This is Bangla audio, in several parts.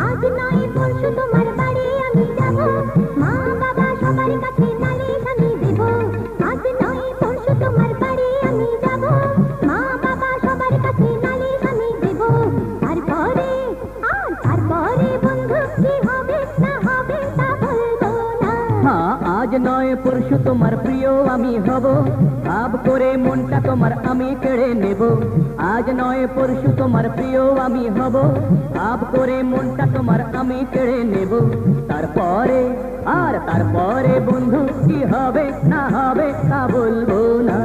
আজ নয় পরশু তোমার বাড়ি আমি যাব, মা বাবা সবার কাছে নালিশ আমি দেব। আজ নয় পরশু তোমার বাড়ি আমি যাব, মা বাবা সবার কাছে নালিশ আমি দেব। তারপরে বন্ধু কি হবে না হবে তা বলবো না। হ্যাঁ, আজ নয় পরশু তোমার প্রিয় আমি হব, ভাব করে মনটা তোমার আমি কেড়ে নেব। আজ নয় পরশু তোমার প্রিয় আমি হব, ভাব করে মনটা তোমার আমি কেড়ে নেব। তারপরে বন্ধু কি হবে না হবে তা বলবো না।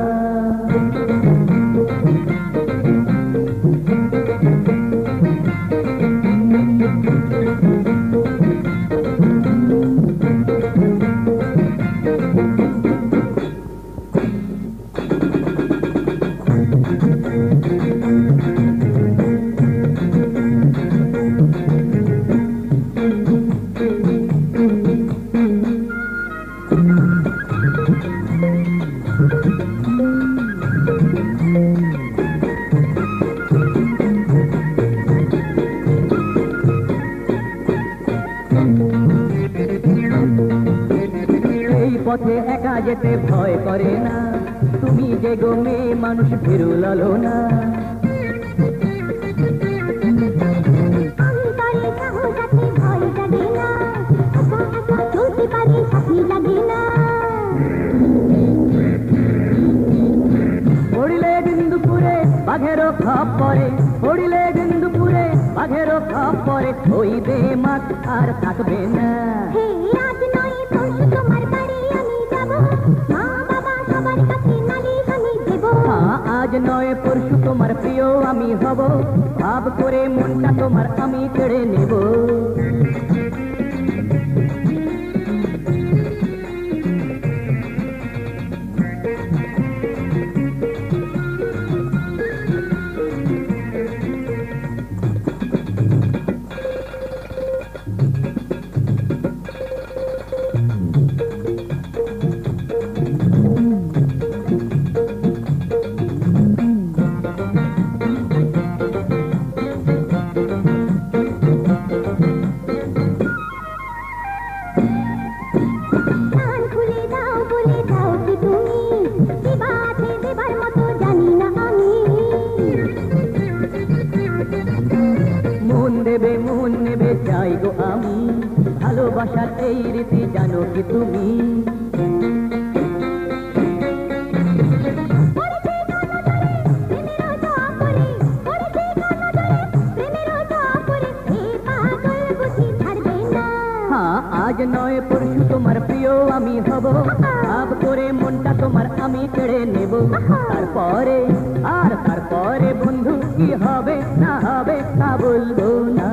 এই পথে একা যেতে ভয় করে না, তুমি যে গো মেয়ে মানুষ ভীরু লালনা। অন্তরে সাহস আছে ভয় জাগে না, একা একা চলতে পারি সাথী লাগে না। পড়িলে দিন্দুপুরে বাঘেরও খাপ পরে, পড়িলে দিন্দুপুরে বাঘেরও খাপ পরে, ওই দে মাঠ আর থাকবে না। হে আজ নয় পরশু তোমার বাড়ি আমি যাব, মা বাবা সবার কাছে নালিশ আমি দেব। হ্যাঁ, আজ নয় পরশু তোমার প্রিয় আমি হব, ভাব করে মনটা তোমার আমি কেড়ে নেব। কান খুলে দাও বলে দাও কি তুমি, কি বাতে দেবার মতো জানি না আমি। মন নেবে চাই গো আমি, ভালোবাসার এই রীতি জানো কি তুমি। হ্যাঁ, আজ নয় পরশু তোমার প্রিয় আমি হব, ভাব করে মনটা তোমার আমি কেড়ে নেব। তারপরে বন্ধু কি হবে না হবে তা বলবো না।